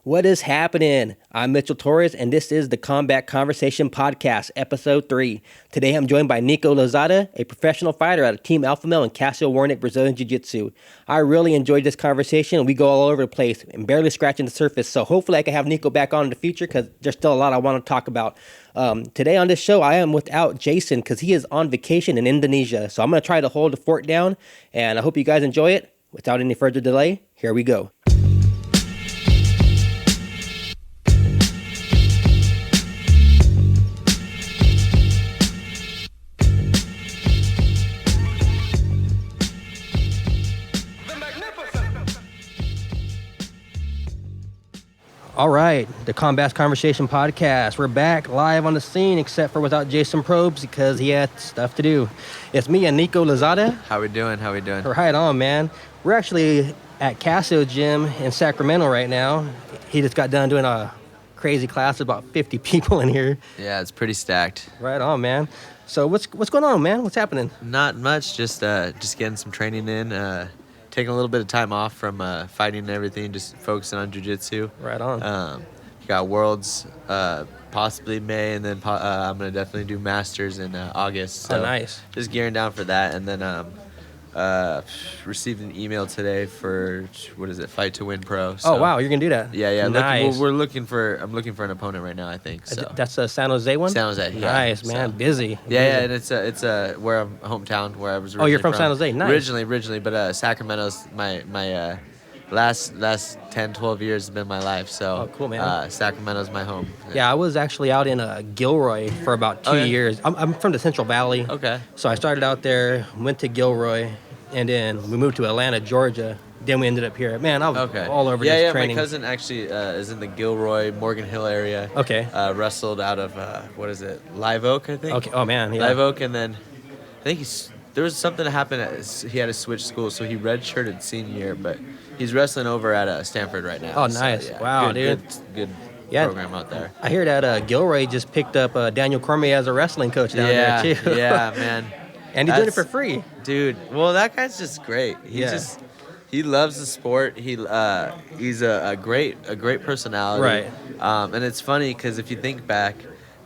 What is happening? I'm Mitchell Torres, and this is the Combat Conversation Podcast, Episode 3. Today, I'm joined by Nico Lozada, a professional fighter out of Team Alpha Male and Cassio Werneck Brazilian Jiu-Jitsu. I really enjoyed this conversation, and we go all over the place and barely scratching the surface, so hopefully I can have Nico back on in the future because there's still a lot I want to talk about. Today on this show, I am without Jason because he is on vacation in Indonesia, so I'm going to try to hold the fort down, and I hope you guys enjoy it. Without any further delay, here we go. All right, the Combat Conversation Podcast. We're back live on the scene, except for without Jason Probes because he had stuff to do. It's me and Nico Lozada. How we doing? Right on, man. We're actually at Cassio Gym in Sacramento right now. He just got done doing a crazy class with about 50 people in here. Yeah, it's pretty stacked. Right on, man. So what's going on, man? What's happening? Not much. Just getting some training in. Taking a little bit of time off from fighting and everything, just focusing on jiu-jitsu. Right on. Got Worlds possibly May, and then I'm going to definitely do Masters in August. So nice. Just gearing down for that, and then received an email today for, Fight to Win Pro. So, oh, wow, you're going to do that? Yeah. Nice. I'm looking for an opponent right now, I think. So. That's a San Jose one? San Jose, yeah. Nice, man. So. Busy. Yeah, and it's where I'm hometown, where I was originally Oh, you're from San Jose? Nice. Originally, but Sacramento's my last 10, 12 years has been my life. So, oh, cool, man. Sacramento's my home. Yeah, I was actually out in Gilroy for about 2 years. I'm from the Central Valley. Okay. So I started out there, went to Gilroy, and then we moved to Atlanta, Georgia. Then we ended up here. Man, I was all over this training. Yeah, my cousin actually is in the Gilroy, Morgan Hill area. Okay. Wrestled out of, Live Oak, I think? Okay. Oh, man, yeah. Live Oak, and then I think there was something that happened. He had to switch schools, so he redshirted senior year, but he's wrestling over at Stanford right now. Oh, nice. So, yeah, wow, good, dude. Good program out there. I hear that Gilroy just picked up Daniel Cormier as a wrestling coach down there, too. Yeah, man. And he's doing it for free. Dude, well, that guy's just great. He loves the sport. He's a great personality. Right. And it's funny because if you think back,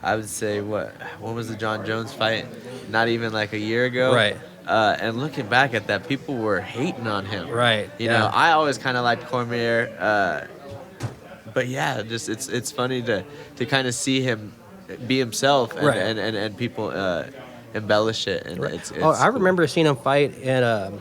I would say when was the John Jones fight? Not even like a year ago. Right. And looking back at that, people were hating on him. Right. You know, I always kind of liked Cormier. But yeah, just it's funny to kind of see him be himself and people embellish it, and it's I remember seeing him fight at a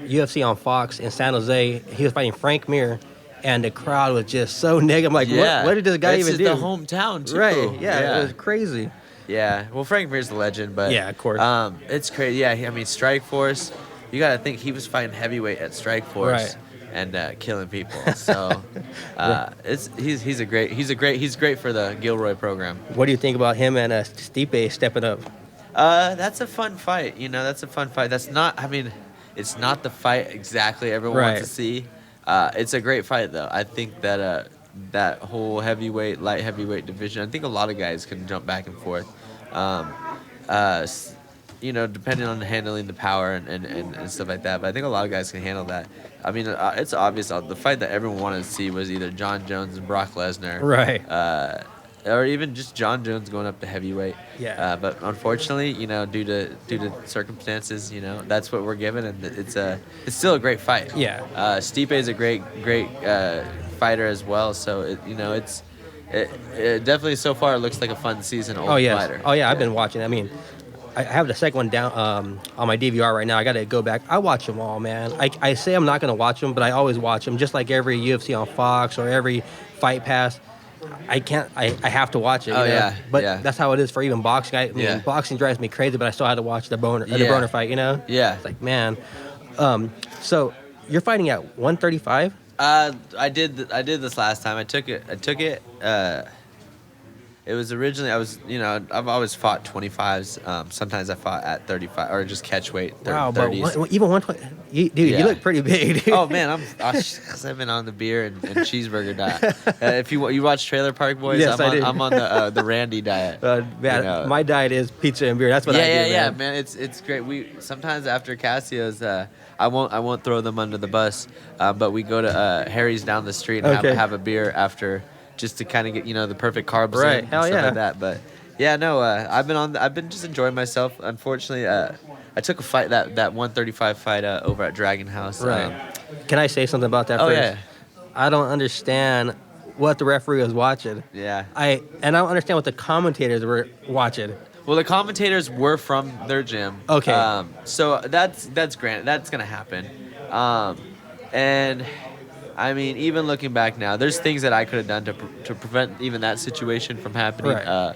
UFC on Fox in San Jose. He was fighting Frank Mir, and the crowd was just so negative. I'm like, what did this guy even do? It's the hometown too. Right? Yeah, it was crazy. Yeah, well, Frank Mir's the legend, but yeah, of course. It's crazy. Yeah, I mean, Strikeforce. You got to think he was fighting heavyweight at Strikeforce. Right. And killing people. So he's great for the Gilroy program. What do you think about him and Stipe stepping up? That's a fun fight. That's not. I mean, it's not the fight exactly everyone wants to see. It's a great fight though. I think that that whole light heavyweight division. I think a lot of guys can jump back and forth. Depending on handling the power and stuff like that. But I think a lot of guys can handle that. I mean, it's obvious. The fight that everyone wanted to see was either John Jones and Brock Lesnar. Right. Or even just John Jones going up to heavyweight. Yeah. But unfortunately, due to circumstances, that's what we're given, and it's still a great fight. Yeah. Stipe is a great fighter as well. So it definitely so far it looks like a fun season. Fighter. Oh yeah. I've been watching. I mean, I have the second one down on my DVR right now. I got to go back. I watch them all, man. I say I'm not going to watch them, but I always watch them, just like every UFC on Fox or every Fight Pass. I can't. I have to watch it. Yeah. But that's how it is for even boxing. I mean, boxing drives me crazy, but I still had to watch the Broner fight. Yeah. It's like, man. So you're fighting at 135? I did this last time. I took it. It was originally, I've always fought 25s. Sometimes I fought at 35 or just catch weight, Wow, 30s. but even 120, dude, Yeah. you look pretty big, dude. Oh man, because I've been on the beer and cheeseburger diet. If you watch Trailer Park Boys, Yes, I do. I'm on the Randy diet. Man, my diet is pizza and beer. That's what I do, Yeah, man. man. It's great. We sometimes after Cassio's, I won't throw them under the bus, but we go to Harry's down the street and Okay. have a beer after, just to kind of get the perfect carbs Right. in Hell and stuff yeah. like that. But yeah, no, I've been just enjoying myself. Unfortunately, I took a fight that 135 fight over at Dragon House. Right. Can I say something about that Oh first? yeah, I don't understand what the referee was watching. yeah. I don't understand what the commentators were watching. Well, the commentators were from their gym. Okay. So that's granted. That's gonna happen. And I mean, even looking back now, there's things that I could have done to prevent even that situation from happening. Right.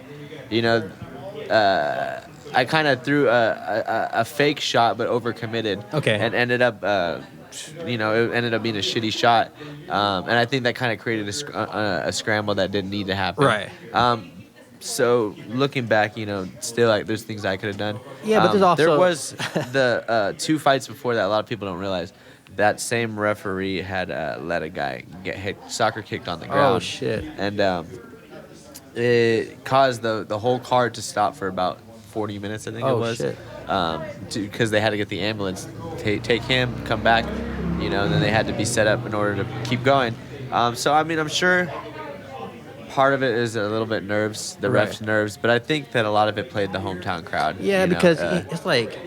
I kind of threw a fake shot, but overcommitted. Okay. And ended up, it ended up being a shitty shot. And I think that kind of created a scramble that didn't need to happen. Right. So looking back, still like there's things I could have done. Yeah, but there's also there was the 2 fights before that. A lot of people don't realize that same referee had let a guy get hit, soccer kicked on the ground. Oh shit. And it caused the whole card to stop for about 40 minutes, I think it was. Shit. Because they had to get the ambulance, take him, come back, and then they had to be set up in order to keep going. So I mean, I'm sure part of it is a little bit nerves, the refs' nerves, but I think that a lot of it played the hometown crowd. Yeah, because it's like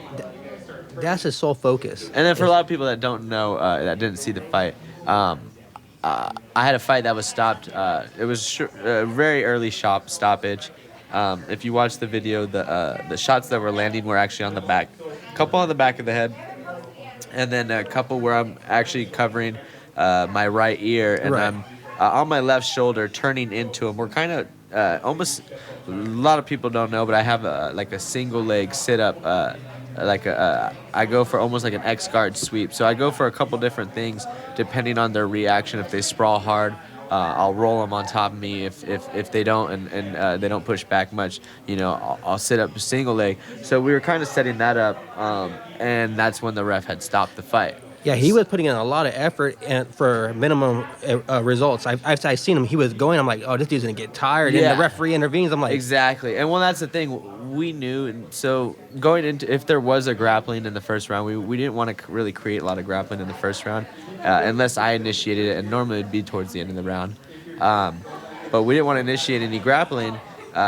that's his sole focus. And then for a lot of people that don't know, that didn't see the fight, I had a fight that was stopped. It was a very early stoppage. If you watch the video, the shots that were landing were actually on the back, a couple on the back of the head, and then a couple where I'm actually covering my right ear, and I'm on my left shoulder turning into him. We're kind of almost, a lot of people don't know, but I have a single leg sit up, I go for almost like an X guard sweep. So I go for a couple different things depending on their reaction. If they sprawl hard, I'll roll them on top of me. If they don't and they don't push back much, I'll sit up a single leg. So we were kind of setting that up, and that's when the ref had stopped the fight. Yeah, he was putting in a lot of effort for minimum results. I've seen him. He was going. I'm like, oh, this dude's gonna get tired. Yeah. And the referee intervenes. I'm like, Exactly. And well, that's the thing. We knew, and so going into, if there was a grappling in the first round, we didn't want to really create a lot of grappling in the first round, unless I initiated it, and normally it'd be towards the end of the round. But we didn't want to initiate any grappling.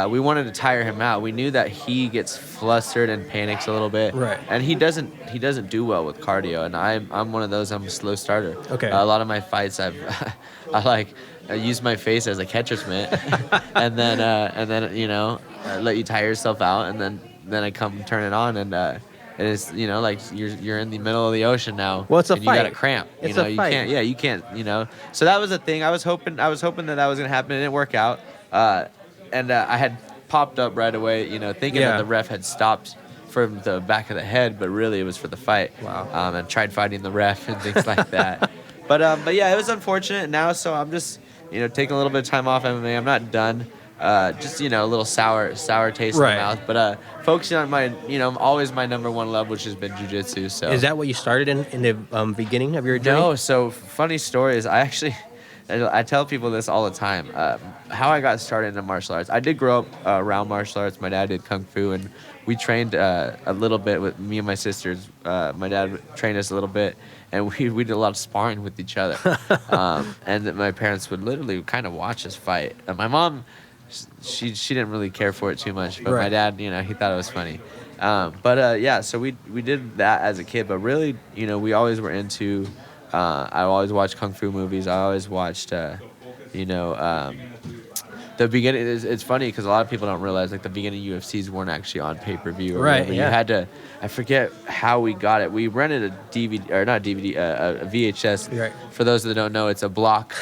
We wanted to tire him out. We knew that he gets flustered and panics a little bit, Right. and he doesn't do well with cardio. And I'm one of those. I'm a slow starter. Okay. A lot of my fights, I use my face as a catcher's mitt, and then I let you tire yourself out, and then I come turn it on, and it's like you're in the middle of the ocean now. Well, it's a and fight. You got a cramp. It's a fight. You can't. So that was the thing. I was hoping that was gonna happen. It didn't work out. And I had popped up right away, thinking that the ref had stopped from the back of the head, but really it was for the fight. Wow. And tried fighting the ref and things like that. But yeah, it was unfortunate now. So I'm just taking a little bit of time off MMA. I'm not done. Just a little sour taste in the mouth. But focusing on my always my number one love, which has been jiu-jitsu. So is that what you started in the beginning of your journey? No. So funny story is I tell people this all the time. How I got started into martial arts. I did grow up around martial arts. My dad did kung fu, and we trained a little bit with me and my sisters. My dad trained us a little bit, and we did a lot of sparring with each other. And my parents would literally kind of watch us fight. And my mom, she didn't really care for it too much, but my dad, he thought it was funny. Yeah, so we did that as a kid, but really, we always were into. I always watched kung fu movies. I always watched, the beginning. It's funny because a lot of people don't realize the beginning UFCs weren't actually on pay-per-view. Right. Yeah. You had to. I forget how we got it. We rented a DVD or not DVD, a VHS. Right. For those that don't know, it's a block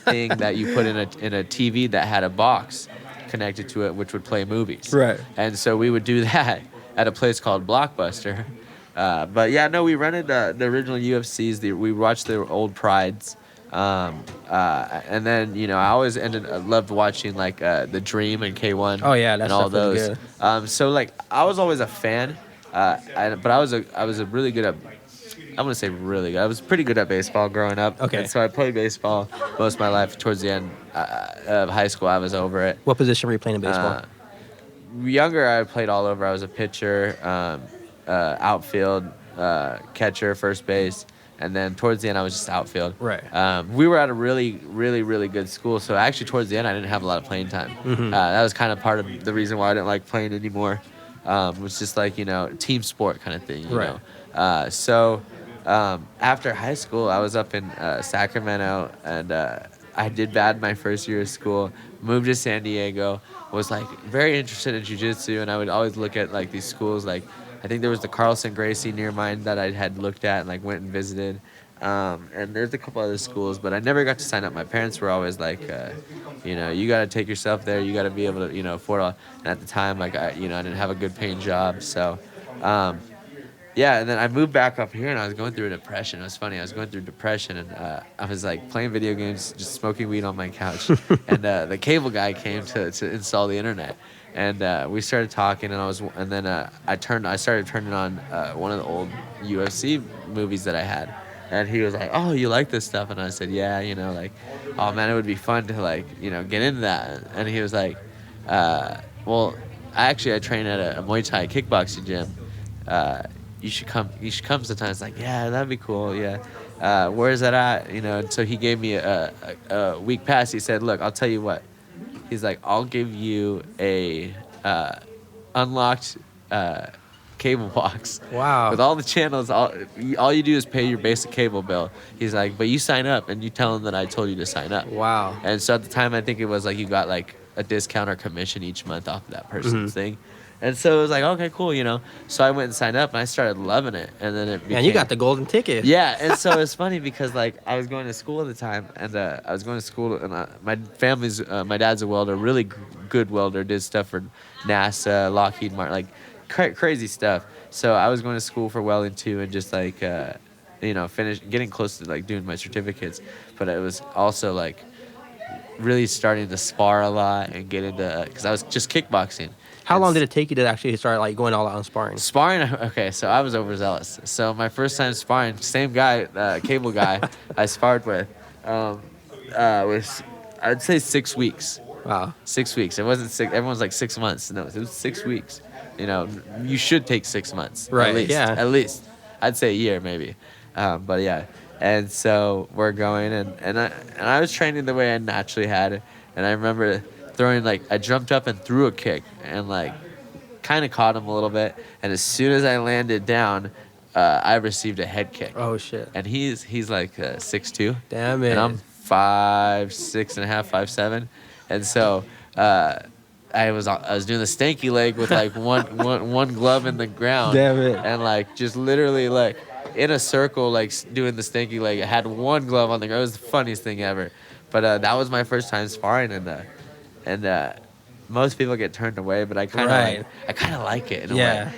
thing that you put in a TV that had a box connected to it, which would play movies. Right. And so we would do that at a place called Blockbuster. But yeah, no, we rented the original UFCs. We watched the old Prides, And then I always loved watching like The Dream and K1 Oh yeah, that and all stuff was those. good. So like I was always a fan, but I was a really good at. I'm gonna say really good. I was pretty good at baseball growing up. Okay. And so I played baseball most of my life. Towards the end of high school, I was over it. What position were you playing in baseball? Younger, I played all over. I was a pitcher, outfield, catcher, first base, and then towards the end, I was just outfield. Right. We were at a really, really, really good school, so actually towards the end, I didn't have a lot of playing time. That was kind of part of the reason why I didn't like playing anymore. It was just like team sport kind of thing. You know. So after high school, I was up in Sacramento, and I did bad my first year of school. Moved to San Diego. Was like very interested in jiu-jitsu, and I would always look at like these schools. Like I think there was the Carlson Gracie near mine that I had looked at and like went and visited. And there's a couple other schools, but I never got to sign up. My parents were always like, you got to take yourself there. You got to be able to, afford all. And at the time, like I didn't have a good paying job, so. Yeah, and then I moved back up here, and I was going through a depression. It was funny. I was going through depression, and I was like playing video games, just smoking weed on my couch. And the cable guy came to install the internet, and we started talking. And then I started turning on one of the old UFC movies that I had, and he was like, "Oh, you like this stuff?" And I said, "Yeah, like, oh man, it would be fun to like get into that." And he was like, "Well, I train at a Muay Thai kickboxing gym. You should come sometimes." Like, yeah, that'd be cool. Yeah. Where is that at? And so he gave me a week pass. He said, "Look, I'll tell you what." He's like, "I'll give you a unlocked cable box. Wow. With all the channels. All you do is pay your basic cable bill." He's like, "But you sign up and you tell them that I told you to sign up." Wow. And so at the time, I think it was like you got like a discount or commission each month off of that person's thing. And so it was like, okay, cool, So I went and signed up, and I started loving it. And then it became... Man, you got the golden ticket. Yeah, and so it's funny because, like, I was going to school at the time, and I was going to school, and my dad's a welder, really good welder, did stuff for NASA, Lockheed Martin, like, crazy stuff. So I was going to school for welding, too, and just, like, getting close to, like, doing my certificates. But it was also, like, really starting to spar a lot and get into... Because I was just kickboxing. How long did it take you to actually start like going all out on sparring? Sparring, okay, so I was overzealous. So my first time sparring, same guy, cable guy, I sparred with, was I'd say 6 weeks. Wow. 6 weeks. It wasn't 6. Everyone's like 6 months. No, it was 6 weeks. You should take 6 months. Right. At least. Yeah. At least. I'd say a year maybe. But yeah. And so we're going, and I was training the way I naturally had it, and I remember throwing, like, I jumped up and threw a kick and, like, kind of caught him a little bit. And as soon as I landed down, I received a head kick. Oh, shit. And he's like 6'2". Damn it. And I'm 5'6" and a half, 5'7". And so I was doing the stanky leg with, like, one glove in the ground. Damn it. And, like, just literally, like, in a circle, like, doing the stanky leg. I had one glove on the ground. It was the funniest thing ever. But that was my first time sparring, and most people get turned away, but I kind of like it in a way.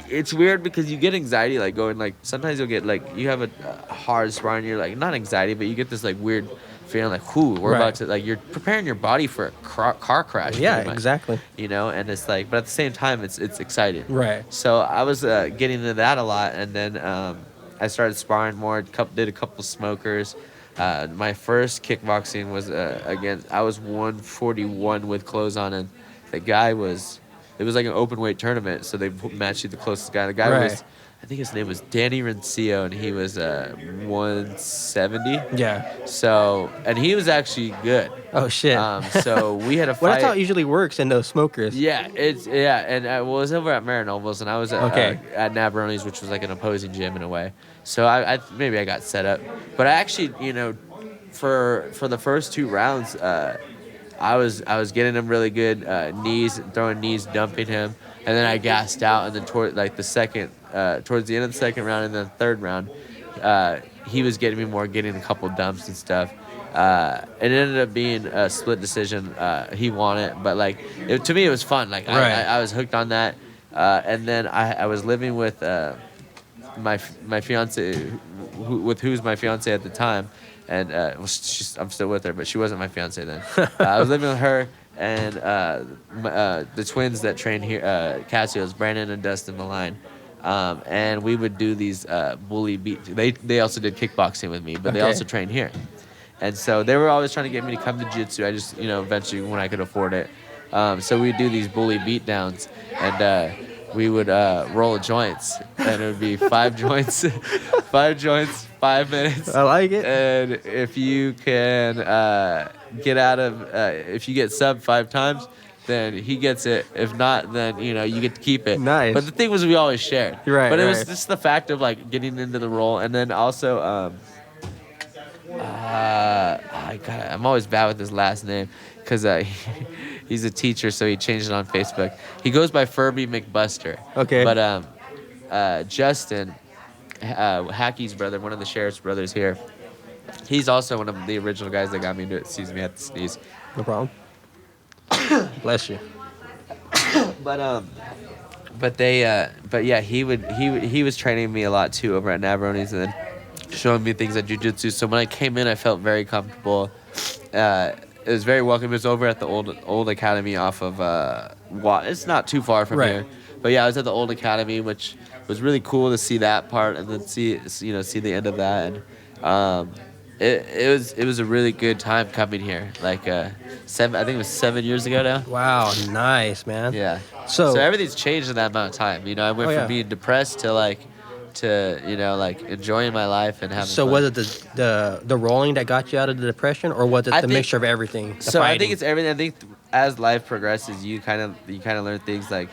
It's weird because you get anxiety, like going, like, sometimes you'll get, like, you have a hard sparring, you're like, not anxiety, but you get this, like, weird feeling like, we're about to, like, you're preparing your body for a car crash. Yeah, exactly. And it's like, but at the same time, it's exciting. Right. So I was getting into that a lot, and then I started sparring more, did a couple smokers. My first kickboxing was I was 141 with clothes on, and the guy it was like an open weight tournament, so they matched you the closest guy. The guy was, I think his name was Danny Rencio, and he was 170. Yeah. So, and he was actually good. Oh shit. So we had a fight. Well, that's how it usually works in those smokers. Yeah, and it was over at Marinobles, and I was at Navaroni's, which was like an opposing gym in a way. So I maybe I got set up, but I actually, for the first 2 rounds, I was getting him really good throwing knees, dumping him, and then I gassed out, and then towards the end of the second round and then the third round, he was getting me more, getting a couple dumps and stuff. It ended up being a split decision. He won it, but like to me it was fun. Like I was hooked on that, and then I was living with my fiance, who's my fiance at the time, and I'm still with her, but she wasn't my fiance then. I was living with her and the twins that train here, Cassio's, Brandon and Dustin Malign. And we would do these bully beat. They also did kickboxing with me, but they also trained here. And so they were always trying to get me to come to jiu-jitsu. I just, eventually when I could afford it. So we'd do these bully beat downs, and we would roll joints, and it would be 5 joints, 5 joints, 5 minutes. I like it. And if you can get out of, if you get sub 5 times, then he gets it. If not, then you get to keep it. Nice. But the thing was, we always shared. Right. But it was just the fact of like getting into the role, and then also, I'm always bad with his last name because he's a teacher, so he changed it on Facebook. He goes by Furby McBuster. Okay. But Justin, Hackey's brother, one of the sheriff's brothers here, he's also one of the original guys that got me into it. Excuse me, I have to sneeze. No problem. Bless you. But yeah, he was training me a lot too over at Navaroni's, and then showing me things at jiu-jitsu. So when I came in, I felt very comfortable. It was very welcome. It was over at the old academy off of it's not too far from here. But yeah, I was at the old academy, which was really cool to see that part, and then see the end of that. And it was a really good time coming here. Like I think it was 7 years ago now. Wow, nice, man. Yeah. So everything's changed in that amount of time. I went from being depressed to enjoying my life and having So fun. was it the rolling that got you out of the depression, or was it the mixture of everything? So fighting? I think it's everything. I think as life progresses, you kind of learn things like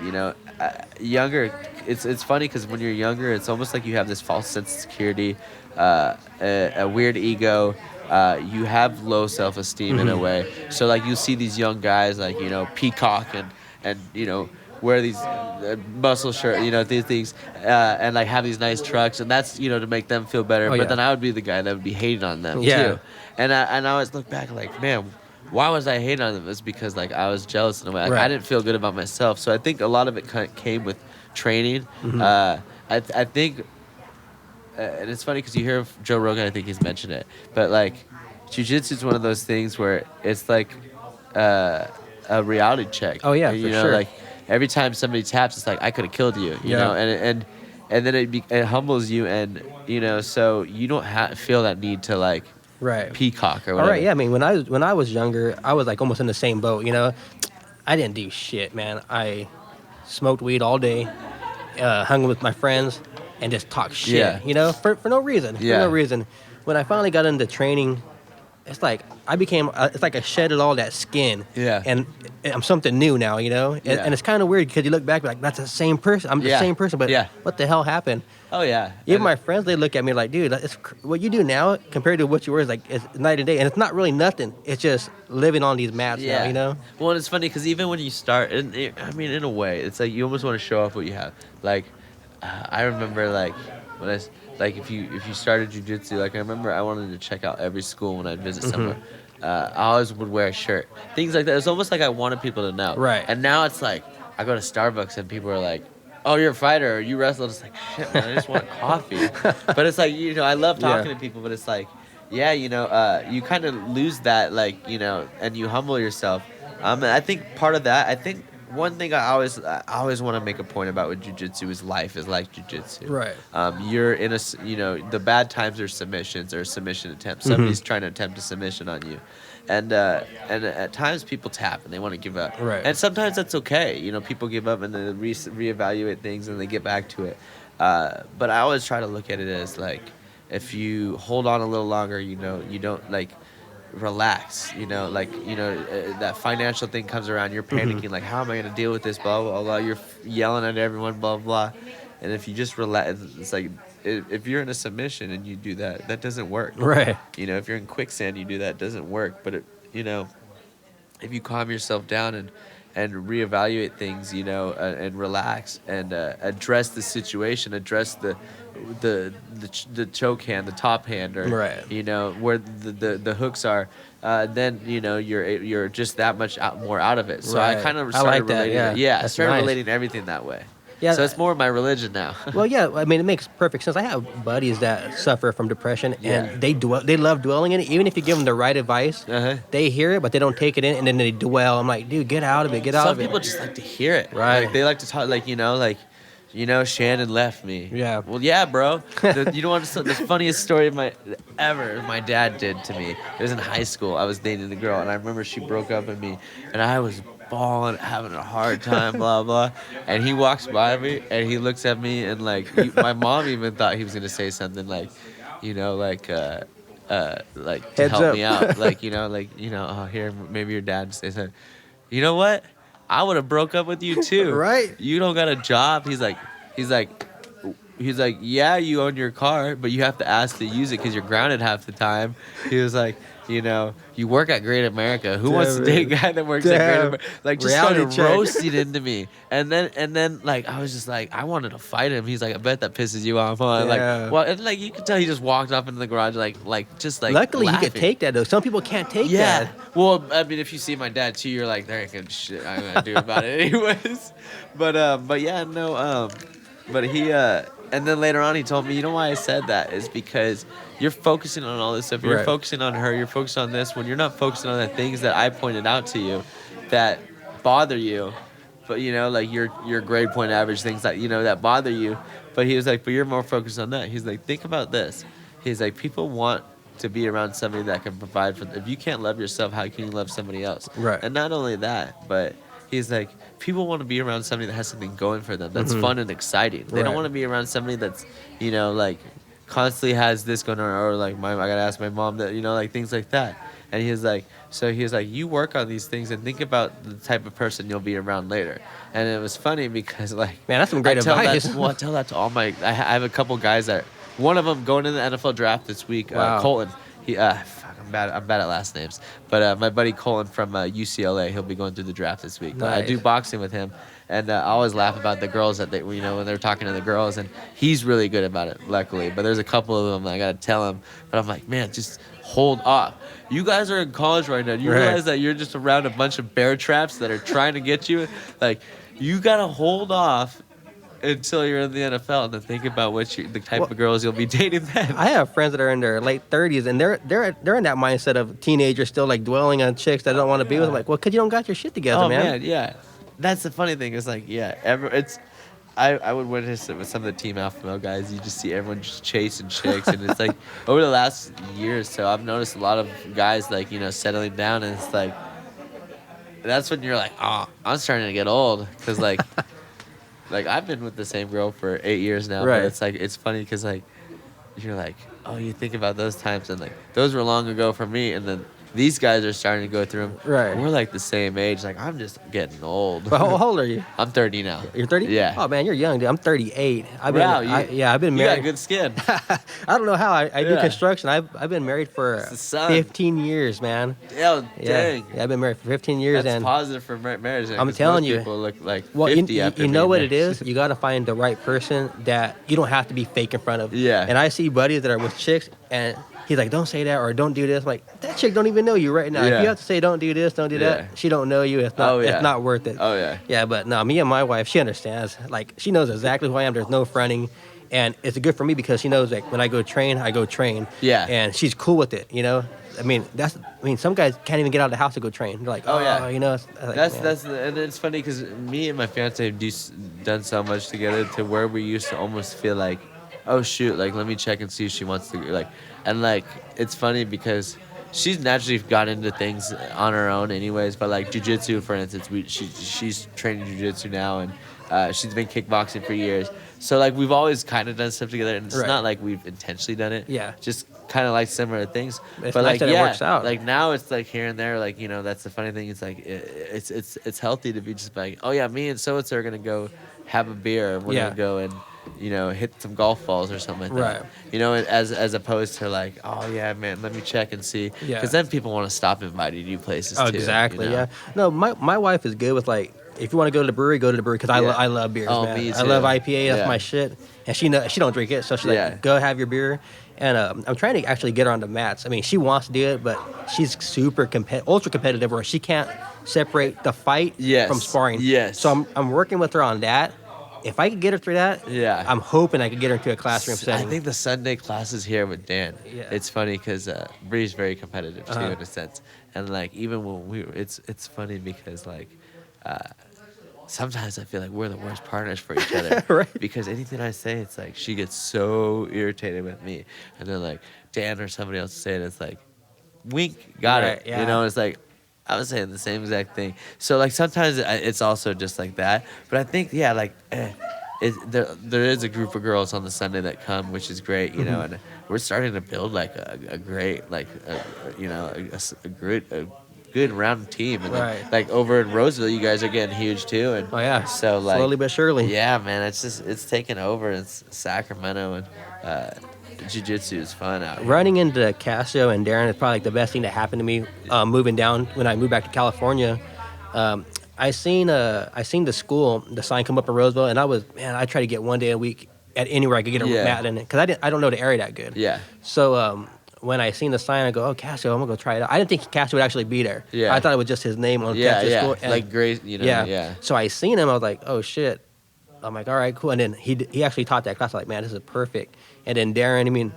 younger. It's funny because when you're younger, it's almost like you have this false sense of security, a weird ego. You have low self-esteem in a way. So like you see these young guys like peacock and wear these muscle shirt, these things, and like have these nice trucks, and that's to make them feel better. But then I would be the guy that would be hating on them too. And I always look back like, man, why was I hating on them? It's because like I was jealous in a way. Like, I didn't feel good about myself. So I think a lot of it came with training. I think, and it's funny because you hear Joe Rogan. I think he's mentioned it, but like jiu-jitsu is one of those things where it's like a reality check. Oh yeah, for sure. Like every time somebody taps, it's like I could have killed you, you know, and then it humbles you, and so you don't feel that need to like peacock or whatever. All right, yeah. I mean, when I was younger, I was like almost in the same boat. I didn't do shit, man. I smoked weed all day, hung with my friends, and just talked shit. For no reason. For no reason. When I finally got into training, it's like I became. It's like I shedded all that skin. Yeah. And I'm something new now, And it's kind of weird because you look back like that's the same person. I'm the same person, but what the hell happened? Oh yeah. Even my friends, they look at me like, dude, what you do now compared to what you were is like it's night and day, and it's not really nothing. It's just living on these mats now, Well, it's funny because even when you start, in a way, it's like you almost want to show off what you have. Like, I remember like when if you started jiu-jitsu, like I remember I wanted to check out every school when I'd visit somewhere. I always would wear a shirt, things like that. It's almost like I wanted people to know. Right. And now it's like I go to Starbucks and people are like, "Oh, you're a fighter, or you wrestle." It's like, shit, man, I just want coffee. But it's like I love talking to people, but it's like, you kind of lose that, like, and you humble yourself. I think part of that, one thing I always want to make a point about with jiu-jitsu is life is like jiu-jitsu. Right. You're in the bad times are submissions or submission attempts. Somebody's trying to attempt a submission on you. And at times people tap and they want to give up. Right. And sometimes that's okay. People give up and then reevaluate things and they get back to it. But I always try to look at it as like, if you hold on a little longer, you don't like relax, that financial thing comes around, you're panicking, like, how am I going to deal with this, blah, blah, blah, you're yelling at everyone, blah, blah. And if you just relax, it's like, if you're in a submission and you do that, that doesn't work. Right. If you're in quicksand, you do that, it doesn't work. But, if you calm yourself down and reevaluate things, and relax and address the situation, address the choke hand, the top hand, or where the hooks are, then you're just that much more out of it. So I kind of started relating. I started relating everything that way. Yeah. So it's more of my religion now. Well, yeah. I mean, it makes perfect sense. I have buddies that suffer from depression, Yeah. and they love dwelling in it. Even if you give them the right advice, they hear it, but they don't take it in, and then they dwell. I'm like, dude, get out of it. Get out Some of it. people just like to hear it. Right. Like, they like to talk, Shannon left me. Yeah. Well, yeah, bro. You don't understand the funniest story my dad did to me. It was in high school. I was dating a girl, and I remember she broke up with me, and I was bawling, having a hard time, blah blah. And he walks by me, and he looks at me, and my mom even thought he was gonna say something like to Heads help up. me out, oh, here, maybe your dad say something. You know what? I would have broke up with you too. Right. You don't got a job. He's like, yeah, you own your car, but you have to ask to use it because you're grounded half the time. He was like, you work at Great America. Who wants to date a guy that works at Great America? Like, just started roasting into me. And then I was just like, I wanted to fight him. He's like, I bet that pisses you off, huh? Yeah. And you could tell he just walked off into the garage Luckily, laughing. you could take that though. Some people can't take Yeah. that. Well, I mean, if you see my dad too, you're like, there ain't good shit I'm gonna do about it anyways. But yeah, no. But he and then later on he told me, you know why I said that is because you're focusing on all this stuff. You're focusing on her. You're focused on this when you're not focusing on the things that I pointed out to you that bother you. But your grade point average, things that bother you. But he was like, but you're more focused on that. He's like, think about this. He's like, people want to be around somebody that can provide for them. If you can't love yourself, how can you love somebody else? Right. And not only that, but he's like, people want to be around somebody that has something going for them, that's fun and exciting. They don't want to be around somebody that's, constantly has this going on, or I gotta ask my mom that, things like that. And he was like, you work on these things and think about the type of person you'll be around later. And it was funny because man, that's some great advice. I tell that to all my, I have a couple guys that, one of them going in the NFL draft this week, Colton. He, I'm bad at last names, but my buddy Colin from UCLA, he'll be going through the draft this week. Nice. I do boxing with him, and I always laugh about the girls that they, when they're talking to the girls, and he's really good about it, luckily. But there's a couple of them I gotta tell him, but I'm like, man, just hold off. You guys are in college right now. You realize that you're just around a bunch of bear traps that are trying to get you. You gotta hold off until you're in the NFL, and then think about the type of girls you'll be dating then. I have friends that are in their late 30s, and they're in that mindset of teenagers still dwelling on chicks that don't want to be with them. Like, well, because you don't got your shit together, man. Yeah. That's the funny thing. Is I would witness it with some of the Team Alpha Male guys. You just see everyone just chasing chicks, and it's over the last year or so, I've noticed a lot of guys settling down, and it's that's when you're like, oh, I'm starting to get old, because I've been with the same girl for 8 years now, but it's funny because you're like, oh, you think about those times, and those were long ago for me, and then these guys are starting to go through them. Right. We're the same age. I'm just getting old. But how old are you? I'm 30 now. You're 30? Yeah. Oh man, you're young, dude. I'm 38. I've been You married. got good skin. I don't know how. I do construction. I've been married for 15 years, man. Yeah, dang. Yeah, I've been married for 15 years. That's and positive for marriage. I'm telling you. People look like 50 well, after you know what married. it is? You got to find the right person that you don't have to be fake in front of. Yeah. And I see buddies that are with chicks, and he's like, don't say that or don't do this. I'm like, that chick don't even know you right now. Yeah. If you have to say don't do this, don't do that, she don't know you. It's not worth it. Oh, yeah. Yeah, but no, me and my wife, she understands. She knows exactly who I am. There's no fronting. And it's good for me because she knows when I go train, I go train. Yeah. And she's cool with it, some guys can't even get out of the house to go train. They're like, that's and it's funny because me and my fiance have done so much together to where we used to almost feel like, oh shoot, let me check and see if she wants to and it's funny because she's naturally got into things on her own anyways, but jiu-jitsu, for instance, she's training jiu-jitsu now, and she's been kickboxing for years. So we've always kind of done stuff together, and it's not like we've intentionally done it. Yeah. Just kind of similar things. It's but nice that it works out. Now it's here and there, that's the funny thing. It's it's healthy to be just oh yeah, me and so and so are gonna go have a beer, and we're gonna go and hit some golf balls or something like that. Right. As opposed to oh yeah, man, let me check and see. Yeah. Because then people want to stop inviting you places too. Exactly. Yeah. No, my wife is good with if you want to go to the brewery, go to the brewery because I love beers. Oh, man. me too. I love IPA. That's my shit. And she don't drink it, so she's go have your beer. And I'm trying to actually get her on the mats. I mean, she wants to do it, but she's super ultra competitive, where she can't separate the fight from sparring. Yes. So I'm working with her on that. if I could get her through that, Yeah. I'm hoping I could get her into a classroom I setting. think the Sunday classes here with Dan, Yeah. it's funny because Bree's very competitive too Uh-huh. in a sense, and like even when it's funny because like sometimes I feel like we're the worst partners for each other, Right. because anything I say, it's like she gets so irritated with me, and then like Dan or somebody else say it, it's like, wink, got Right, it, yeah. it's like. I was saying the same exact thing. So like sometimes it's also just like that. But I think like there is a group of girls on the Sunday that come, which is great, Mm-hmm. and we're starting to build like a great like a good round team, and then Right. like over in Roseville, you guys are getting huge too, and Oh yeah. so like Slowly but surely. yeah, man, it's taking over. It's Sacramento, and jiu-jitsu is fun out here. Running into Cassio and Darren is probably like the best thing that happened to me moving down when I moved back to California. Um, I seen the school, the sign come up in Roseville, and I try to get one day a week at anywhere I could get a Yeah. mat in it because I don't know the area that good. Yeah. So when I seen the sign, I go, oh, Cassio, I'm gonna go try it out. I didn't think Cassio would actually be there. Yeah. I thought it was just his name on Yeah, Cassio yeah, school. And like Grace, yeah. So I seen him. I was like, oh shit. I'm like, all right, cool. And then he actually taught that class. I was like, man, this is perfect. And then Darren, I mean,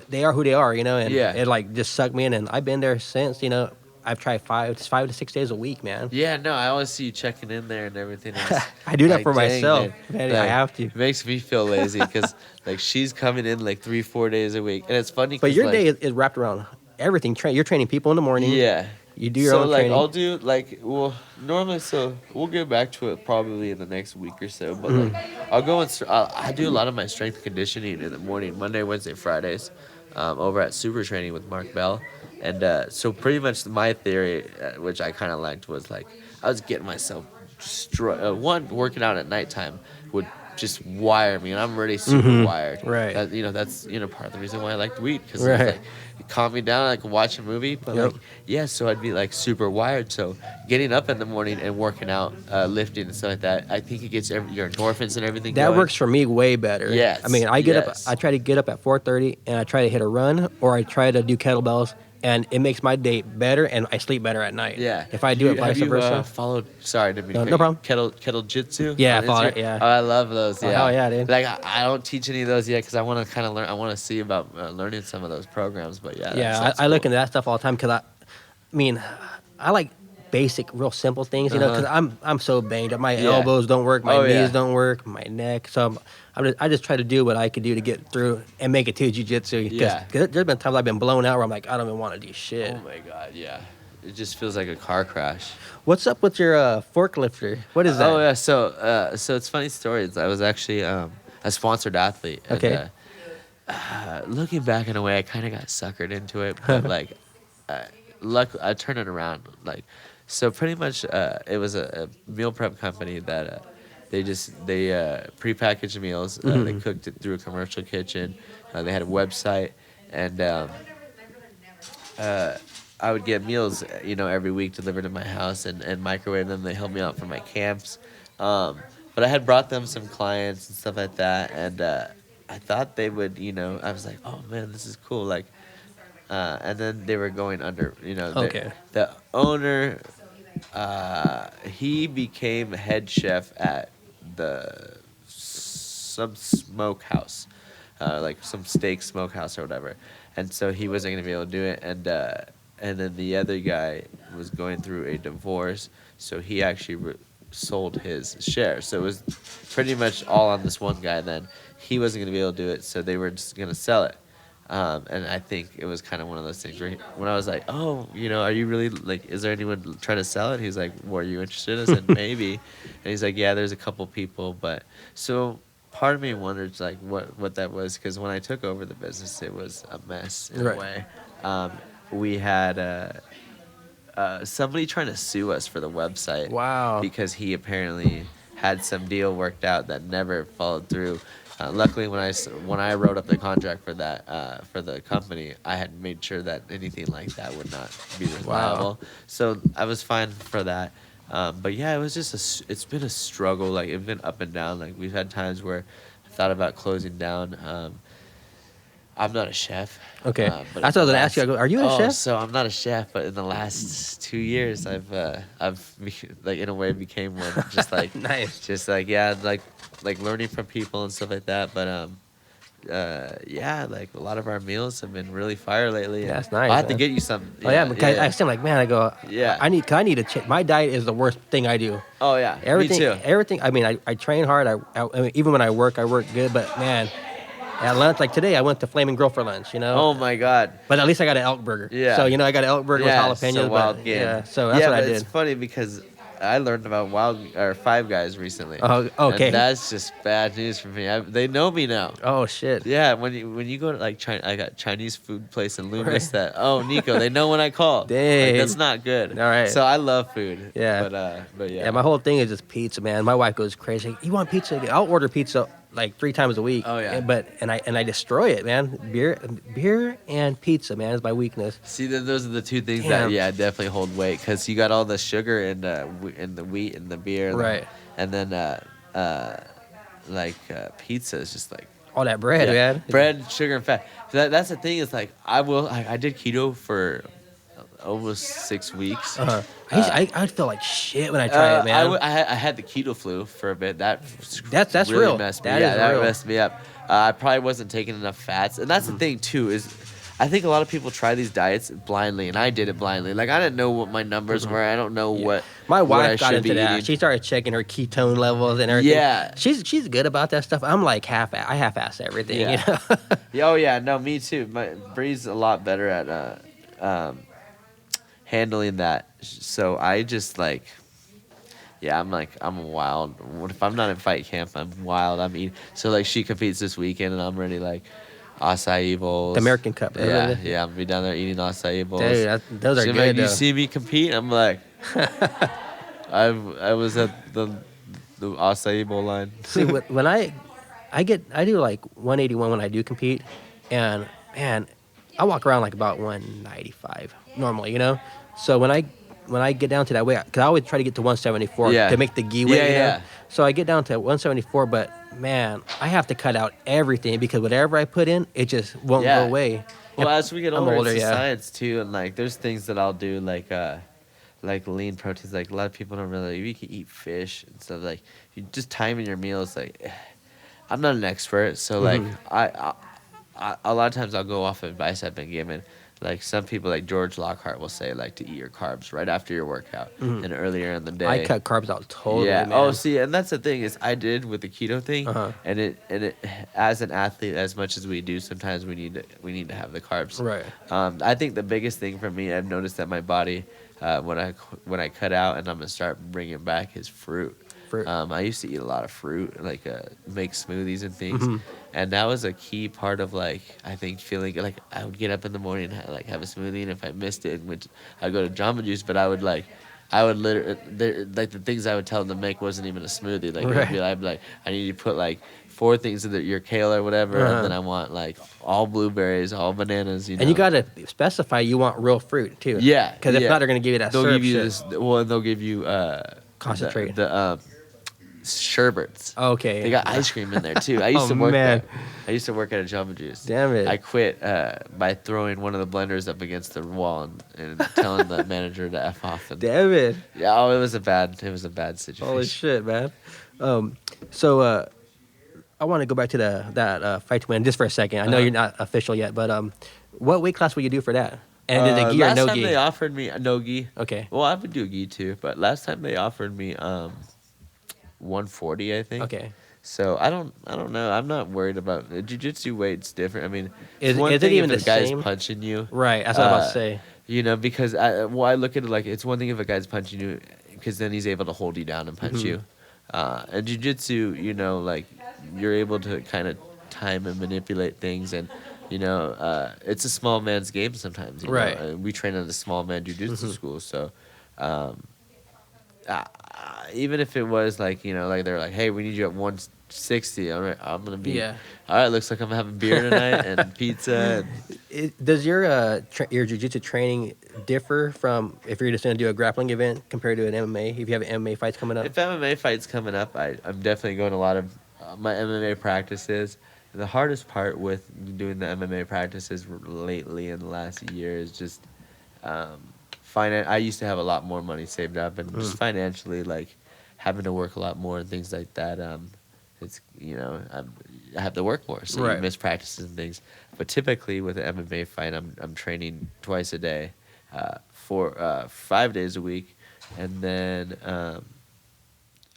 they are who they are, and Yeah. it like just sucked me in. And I've been there since. I've tried 5 to 6 days a week, man. Yeah, no, I always see you checking in there and everything. And it's I do that like, for dang, myself. Man, I Like, have to. It makes me feel lazy because like she's coming in like 3-4 days a week, and it's funny. But 'cause, your like, day is wrapped around everything. You're training people in the morning. yeah. You do your So own like training. I'll do like normally, so we'll get back to it probably in the next week or so, but like I'll go and I do a lot of my strength conditioning in the morning, Monday, Wednesday, Fridays, over at Super Training with Mark Bell. And so pretty much my theory, which I kind of liked, was like I was getting myself one, working out at nighttime would just wire me, and I'm already super wired. Right. That's part of the reason why I liked weed, because Right. it was like it calmed me down. I could watch a movie, but Yep. so I'd be like super wired. So getting up in the morning and working out, lifting and stuff like that, I think it gets your endorphins and everything. That going. works for me way better. Yes, I mean, I yes. try to get up at 4:30, and I try to hit a run, or I try to do kettlebells, and it makes my day better, and I sleep better at night. Yeah. If I do it vice have versa. you followed? Sorry, didn't mean to No, cut no you. problem. Kettle jitsu. Yeah, I on followed Instagram? it, yeah. Oh, I love those. Oh, Yeah. hell yeah, dude. Like I don't teach any of those yet because I want to kind of learn. I want to see about learning some of those programs. But yeah. Yeah, I look into that stuff all the time because I mean, I like basic, real simple things, because I'm so banged up. My Yeah. elbows don't work, my Oh, knees yeah. don't work, my neck. So I just try to do what I could do to get through and make it to jiu-jitsu. Yeah. Because there's been times I've been blown out where I'm like, I don't even want to do shit. Oh my god. Yeah. It just feels like a car crash. What's up with your forklifter? What is that? Oh yeah. So it's funny stories. I was actually a sponsored athlete. And, Okay. looking back in a way, I kind of got suckered into it, but like, I turned it around. Like, so pretty much, it was a meal prep company that they prepackaged meals. They cooked it through a commercial kitchen. They had a website, and I would get meals, every week delivered to my house and microwave them. They helped me out for my camps. But I had brought them some clients and stuff like that, and I thought they would, I was like, oh man, this is cool. Like, and then they were going under, Okay. the owner, he became head chef at some smokehouse, like some steak smokehouse or whatever. And so he wasn't going to be able to do it. And then the other guy was going through a divorce, so he actually sold his share. So it was pretty much all on this one guy then. He wasn't going to be able to do it, so they were just going to sell it. And I think it was kind of one of those things where when I was like, oh, are you really, like, is there anyone trying to sell it? He's like, well, are you interested? I said, maybe. And he's like, yeah, there's a couple people. But so part of me wondered, like, what that was, because when I took over the business, it was a mess in a way. We had somebody trying to sue us for the website. Wow. Because he apparently had some deal worked out that never followed through. Luckily, when I wrote up the contract for that for the company, I had made sure that anything like that would not be reliable. Wow. So I was fine for that. But yeah, it was just it's been a struggle. Like, it's been up and down. Like, we've had times where I thought about closing down. I'm not a chef. Okay, But that's what I was gonna ask you. I go, are you a chef? So I'm not a chef, but in the last 2 years, like in a way became one. Just like Nice. just like yeah, like learning from people and stuff like that. But yeah, like a lot of our meals have been really fire lately. Yeah, And that's nice, I'll have to man. get you some. Oh yeah, because I seem like, man, I go, Yeah. I need to change. My diet is the worst thing I do. Oh yeah, Everything, me too. everything. I mean, I train hard. I mean, even when I work good. But man, at lunch, like today, I went to Flaming Grill for lunch. Oh my God. But at least I got an elk burger. Yeah. So I got an elk burger with jalapenos. So wild game. Yeah, so that's what I but did. it's funny because I learned about Five Guys recently. Oh, okay. And that's just bad news for me. They know me now. Oh shit. Yeah, when you go to like China, I got Chinese food place in Loomis Nico, they know when I call. Dang. Like, that's not good. All right. So I love food. Yeah. But yeah. Yeah, my whole thing is just pizza, man. My wife goes crazy. You want pizza? I'll order pizza like 3 times a week. Oh, yeah. And I destroy it, man. Beer and pizza, man, is my weakness. See, those are the two things Damn. that definitely hold weight because you got all the sugar and the wheat and the beer. Right. And then pizza is just like All that bread, man. bread, sugar, and fat. So that's the thing. Is like I did keto for almost 6 weeks. Uh-huh. I feel like shit when I try it, man. I had the keto flu for a bit. That's That's really real. messed me. That Yeah, is that real. messed me up. I probably wasn't taking enough fats, and that's the thing too. Is I think a lot of people try these diets blindly, and I did it blindly. Like I didn't know what my numbers were. I don't know what My what I wife got should into be that. eating. She started checking her ketone levels and everything. Yeah. She's good about that stuff. I'm like I half-ass everything, Yeah. you know. Yeah, oh yeah, no, me too. Bree's a lot better at handling that. So I just like, yeah, I'm wild. If I'm not in fight camp, I'm wild. I'm eating. So like she competes this weekend, and I'm ready like acai bowls. The American Cup. Yeah, I'm gonna be down there eating acai bowls. Dude, those are So, good. like, you though. see me compete, I'm like, I was at the acai bowl line. See, when I do like 181 when I do compete, and man, I walk around like about 195 normally, you know. So when I get down to that weight, because I always try to get to 174 Yeah. to make the gi weight, Yeah, you know? yeah. So I get down to 174, but man, I have to cut out everything because whatever I put in, it just won't Yeah. go away. Well, And as we get I'm older, older, it's yeah. science too, and like there's things that I'll do like lean proteins. Like a lot of people don't really. You can eat fish and stuff. Like you just timing your meals. Like I'm not an expert, so like I a lot of times I'll go off advice I've been given. Like some people, like George Lockhart, will say like to eat your carbs right after your workout and earlier in the day. I cut carbs out totally, Yeah. man. Oh, see, and that's the thing is I did with the keto thing, Uh-huh. and it as an athlete, as much as we do, sometimes we need to have the carbs. Right. I think the biggest thing for me, I've noticed that my body, when I cut out and I'm gonna start bringing back is fruit. Fruit. I used to eat a lot of fruit, like make smoothies and things, and that was a key part of like I think feeling like I would get up in the morning and have a smoothie, and if I missed it, which I'd go to Jamba Juice, but I would literally like the things I would tell them to make wasn't even a smoothie. Like I'd be like I need you to put like 4 things in your kale or whatever, and then I want like all blueberries, all bananas. You know? And you gotta specify you want real fruit too. Yeah, Because if yeah. not, they're gonna give you that They'll syrup give you shit. this. Well, and they'll give you Concentrate. The sherbets. Okay. They got ice cream in there too. I used Oh, to work man. there. I used to work at a Jamba Juice. Damn it. I quit by throwing one of the blenders up against the wall and telling the manager to F off. And, Damn it. yeah, oh, it was a bad situation. Holy shit, man. So I want to go back to that fight to win just for a second. I know you're not official yet, but what weight class will you do for that? And is it gi or last no time gi? they offered me no gi. Okay. Well, I would do gi too, but last time they offered me 140, I think. Okay. So I don't know. I'm not worried about jiu-jitsu weight's different. I mean, Is it's one it thing even if the a guy's same? punching you. Right. That's what I was about to say. You know, because I look at it like it's one thing if a guy's punching you, because then he's able to hold you down and punch you. And jiu-jitsu, you know, like you're able to kind of time and manipulate things, and you know, it's a small man's game sometimes. You Right. know? We train at a small man jiu-jitsu school, so. Even if it was like, you know, like they're like, hey, we need you at 160. All right, I'm gonna be. Yeah. All right, looks like I'm having beer tonight and pizza. Does your jiu-jitsu training differ from if you're just going to do a grappling event compared to an MMA? If you have MMA fights coming up? If MMA fights coming up, I'm definitely going to a lot of my MMA practices. the hardest part with doing the MMA practices lately in the last year is just I used to have a lot more money saved up, and just financially, like having to work a lot more and things like that. It's I have to work more, so you miss practices and things. But typically with an MMA fight, I'm training twice a day, for 5 days a week, and then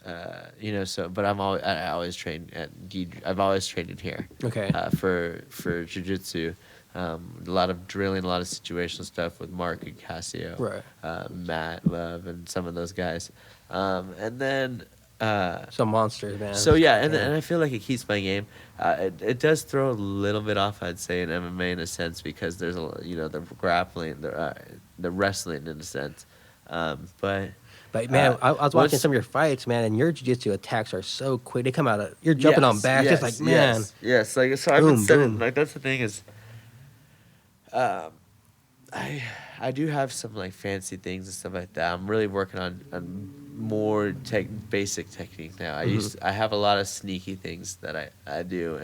but I always train at gi. I've always trained in here. Okay. For jiu-jitsu. A lot of drilling, a lot of situational stuff with Mark and Cassio, Matt Love, and some of those guys, and then some monsters, man. So yeah, and I feel like it keeps my game. It does throw a little bit off, I'd say, in MMA in a sense, because there's the grappling, the wrestling in a sense, but. But man, I was watching some of your fights, man, and your jiu-jitsu attacks are so quick. They come out you're jumping on backs, just like, man. Yes. Like, so I've been setting, like, that's the thing is, I do have some like fancy things and stuff like that. I'm really working on more basic technique now. I have a lot of sneaky things that I do,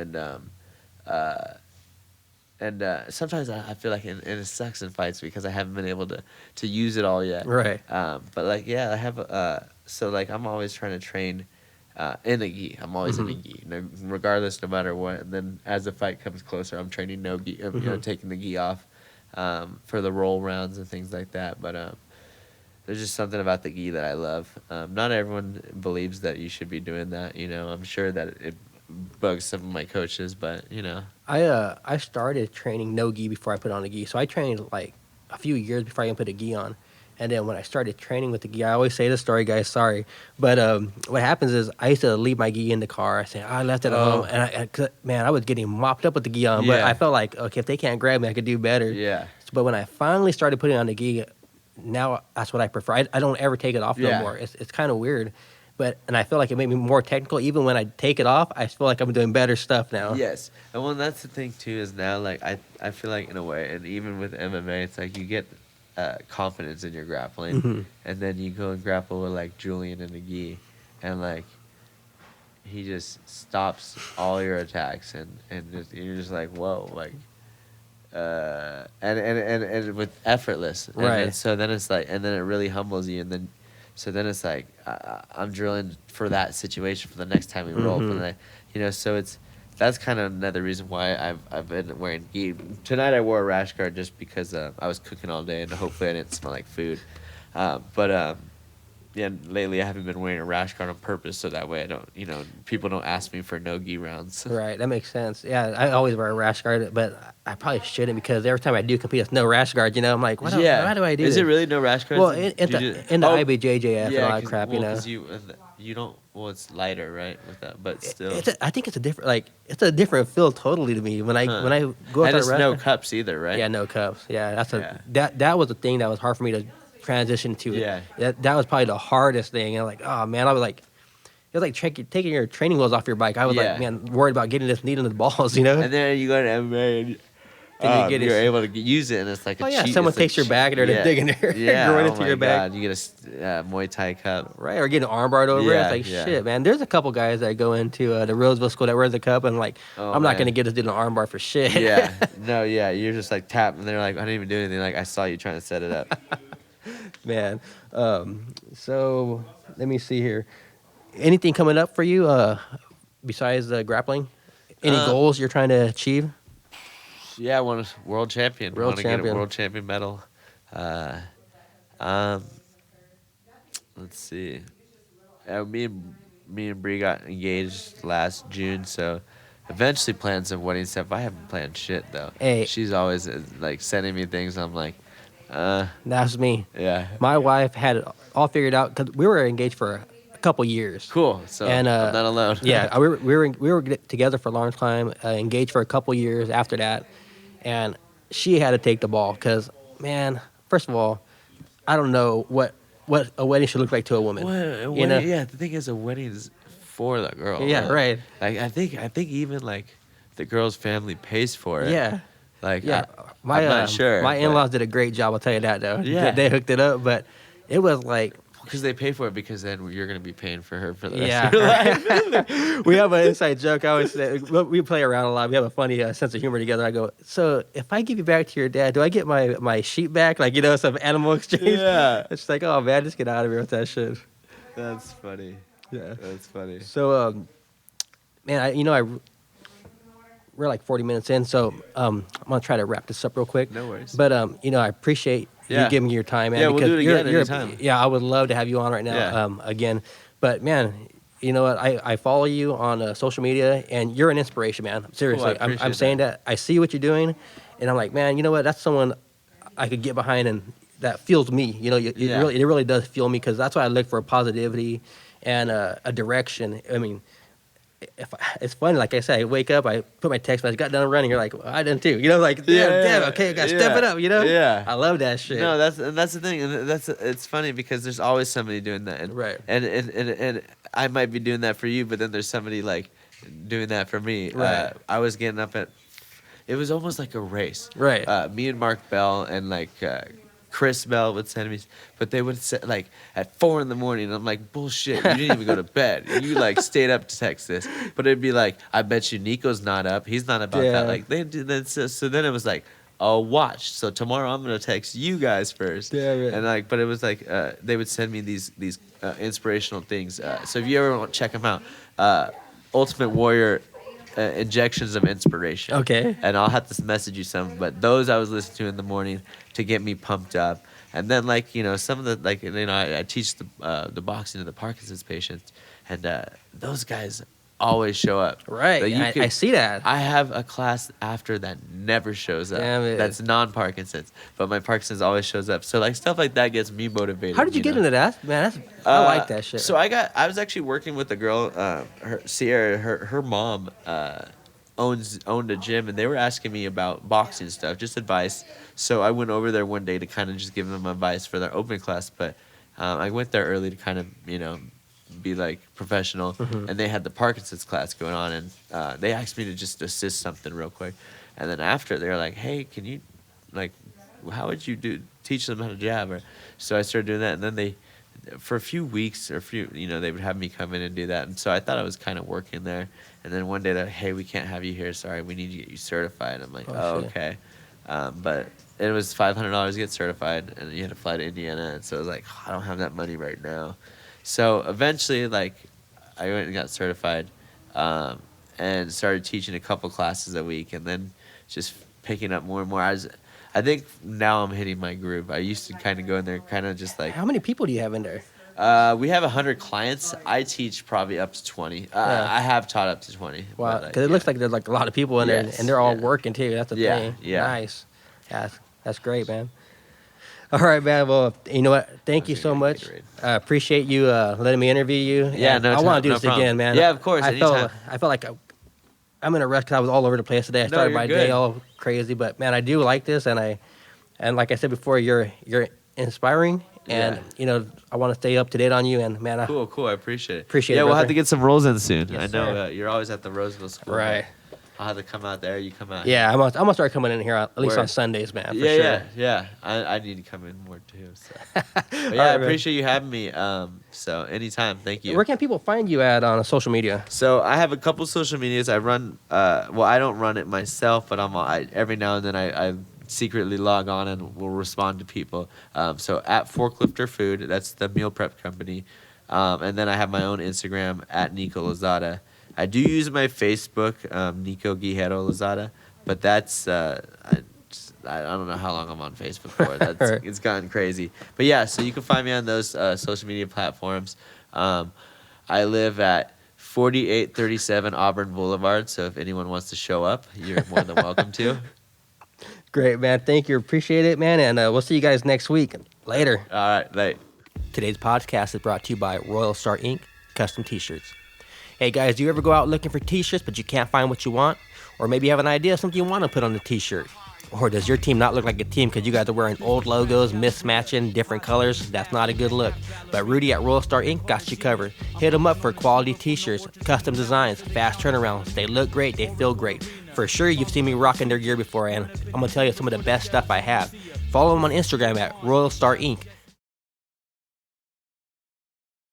and sometimes I feel like it sucks in fights because I haven't been able to use it all yet. Right. But like, yeah, I have so like I'm always trying to train in a gi. I'm always in a gi, regardless, no matter what. And then as the fight comes closer, I'm training no gi, taking the gi off for the roll rounds and things like that. But there's just something about the gi that I love. Not everyone believes that you should be doing that. I'm sure that it bugs some of my coaches, but I started training no gi before I put on a gi. So I trained like a few years before I even put a gi on. And then when I started training with the gi, I always say this story, guys, sorry. But what happens is I used to leave my gi in the car. I say, I left it at home. And I was getting mopped up with the gi on. Yeah. But I felt like, okay, if they can't grab me, I could do better. Yeah. But when I finally started putting on the gi, now that's what I prefer. I don't ever take it off no more. It's kind of weird. And I feel like it made me more technical. Even when I take it off, I feel like I'm doing better stuff now. Yes. And well, that's the thing, too, is now, like, I feel like, in a way, and even with MMA, it's like you get confidence in your grappling, and then you go and grapple with, like, Julian in the gi, and, like, he just stops all your attacks, and you're just like, whoa, like, and with effortless. Right. And so then it's like, and then it really humbles you, and then so then it's like I'm drilling for that situation for the next time we roll. So that's kind of another reason why I've been wearing gi. Tonight I wore a rash guard just because I was cooking all day and hopefully I didn't smell like food. Lately I haven't been wearing a rash guard on purpose so that way I don't, people don't ask me for no gi rounds. Right, that makes sense. Yeah, I always wear a rash guard, but I probably shouldn't because every time I do compete, it's no rash guard. I'm like, why do I do Is this? it really no rash guard? Well, in the IBJJF and all that crap, because you don't. Well, it's lighter, right? With that, but still, I think it's a different feel totally to me when I go out and it's there. No cups either, right? Yeah, no cups. Yeah, that was the thing that was hard for me to transition to. Yeah. That was probably the hardest thing. And like, oh man, I was like, it was like taking your training wheels off your bike. I was like, man, worried about getting this needle in the balls, And then you go to MMA and you're able to use it, and it's like a cheat. Someone takes your back and they're digging there, going into your back. You get a Muay Thai cup, right? Or getting an armbar over it. It's like shit, man. There's a couple guys that go into the Roseville school that wears the cup, and like, I'm not gonna get this dude an armbar for shit. You're just like tap, and they're like, I didn't even do anything. Like I saw you trying to set it up. Man, so let me see here. Anything coming up for you besides grappling? Any goals you're trying to achieve? Yeah, I want a world champion. I want to get a world champion medal. Let's see. Me and Bree got engaged last June, so eventually planned some wedding stuff. I haven't planned shit though. Hey, she's always like sending me things. I'm like, that's me. Yeah. My wife had it all figured out because we were engaged for a couple years. Cool. So I'm not alone. Yeah, we were together for a long time, engaged for a couple years after that, and she had to take the ball because, man, first of all, I don't know what a wedding should look like to a woman. Yeah, the thing is, a wedding is for the girl. Yeah, right. Like I think even like the girl's family pays for it. Yeah. Like I'm not sure. My in-laws did a great job. I'll tell you that though. Yeah. They hooked it up, but it was like Because they pay for it, because then you're gonna be paying for her for the rest of your life. We have an inside joke. I always say, we play around a lot. We have a funny sense of humor together. I go, so if I give you back to your dad, do I get my sheep back? Like, some animal exchange. Yeah. It's like, oh man, just get out of here with that shit. That's funny. Yeah, that's funny. So, man, we're like 40 minutes in, so I'm gonna try to wrap this up real quick. No worries. But I appreciate you giving me your time, man. Yeah, we'll do it again you're anytime. Yeah, I would love to have you on right now, again. But man, you know what? I follow you on social media, and you're an inspiration, man. Seriously, Cool, I'm saying that. I see what you're doing, and I'm like, man, you know what? That's someone I could get behind, and that feels me. It really does feel me, because that's why I look for positivity and a direction. I mean, it's funny, like I said, I wake up, I put my text message, got done running, you're like, well, I done too. Damn, okay, I got to step it up, Yeah. I love that shit. No, that's the thing, and it's funny because there's always somebody doing that, and, right. And I might be doing that for you, but then there's somebody like doing that for me. Right. I was getting up it was almost like a race. Right. Me and Mark Bell and like Chris Bell would send me, but they would say like at 4 a.m. and I'm like, bullshit, you didn't even go to bed. You like stayed up to text this. But it'd be like, I bet you Nico's not up. He's not about that. Like they do that. So then it was like, oh, watch. So tomorrow I'm gonna text you guys first. Damn it. And like, but it was like they would send me these inspirational things. So if you ever want to check them out, Ultimate Warrior. Injections of inspiration. Okay. And I'll have to message you some, but those I was listening to in the morning to get me pumped up. And then like, some of the I teach the boxing to the Parkinson's patients, and those guys always show up. Right. I see that. I have a class after that never shows up. Damn it. That's non-Parkinson's, but my Parkinson's always shows up. So like stuff like that gets me motivated. How did you get into that, man? I like that shit. So I was actually working with a girl, Sierra. Her mom owned a gym, and they were asking me about boxing stuff, just advice. So I went over there one day to kind of just give them advice for their open class. But I went there early to kind of be like professional, and they had the Parkinson's class going on, and they asked me to just assist something real quick. And then after, they were like, hey, can you how would you teach them how to jab? So I started doing that, and then for a few weeks they would have me come in and do that. And so I thought I was kind of working there. And then one day they're like, hey, we can't have you here. Sorry, we need to get you certified. I'm like, oh okay. But it was $500 to get certified, and you had to fly to Indiana. And so I was like, I don't have that money right now. So eventually, I went and got certified, and started teaching a couple classes a week, and then just picking up more and more. I think now I'm hitting my groove. I used to kind of go in there, kind of just like. How many people do you have in there? We have 100 clients. I teach probably up to 20. I have taught up to 20. Wow, because it looks like there's like a lot of people in there, and they're all working too. That's the thing. Yeah. Nice. Yeah, that's great, man. All right, man. Well, you know what? Thank you so much. I appreciate you letting me interview you. Yeah, I want to do this again, man. Yeah, of course. I felt like I'm in a rush because I was all over the place today. I started my day all crazy, but man, I do like this, and like I said before, you're inspiring, and I want to stay up to date on you, and man, cool. I appreciate it. Appreciate it. Yeah, we'll brother. have to get some rolls in soon. Yes, I know sir. you're always at the Roseville School. Right. I'll have to come out there. You come out. Yeah, I'm gonna start coming in here at least on Sundays, man. For sure. Yeah. I need to come in more too. So. But yeah, All I right, appreciate you having me. So anytime, thank you. Where can people find you at on social media? So I have a couple social medias. I run. I don't run it myself, but every now and then I secretly log on and will respond to people. So at Forklifter Food, that's the meal prep company, and then I have my own Instagram at Nico Lozada. I do use my Facebook, Nico Guijero Lozada, but that's I don't know how long I'm on Facebook for. It's gotten crazy. But yeah, so you can find me on those social media platforms. I live at 4837 Auburn Boulevard, so if anyone wants to show up, you're more than welcome to. Great, man. Thank you. Appreciate it, man. And we'll see you guys next week. Later. All right, late. Today's podcast is brought to you by Royal Star Inc. Custom T-shirts. Hey guys, do you ever go out looking for t-shirts but you can't find what you want? Or maybe you have an idea of something you want to put on the t-shirt? Or does your team not look like a team because you guys are wearing old logos, mismatching, different colors? That's not a good look. But Rudy at Royal Star Inc. got you covered. Hit them up for quality t-shirts, custom designs, fast turnarounds. They look great, they feel great. For sure, you've seen me rocking their gear before, and I'm going to tell you some of the best stuff I have. Follow them on Instagram at Royal Star Inc.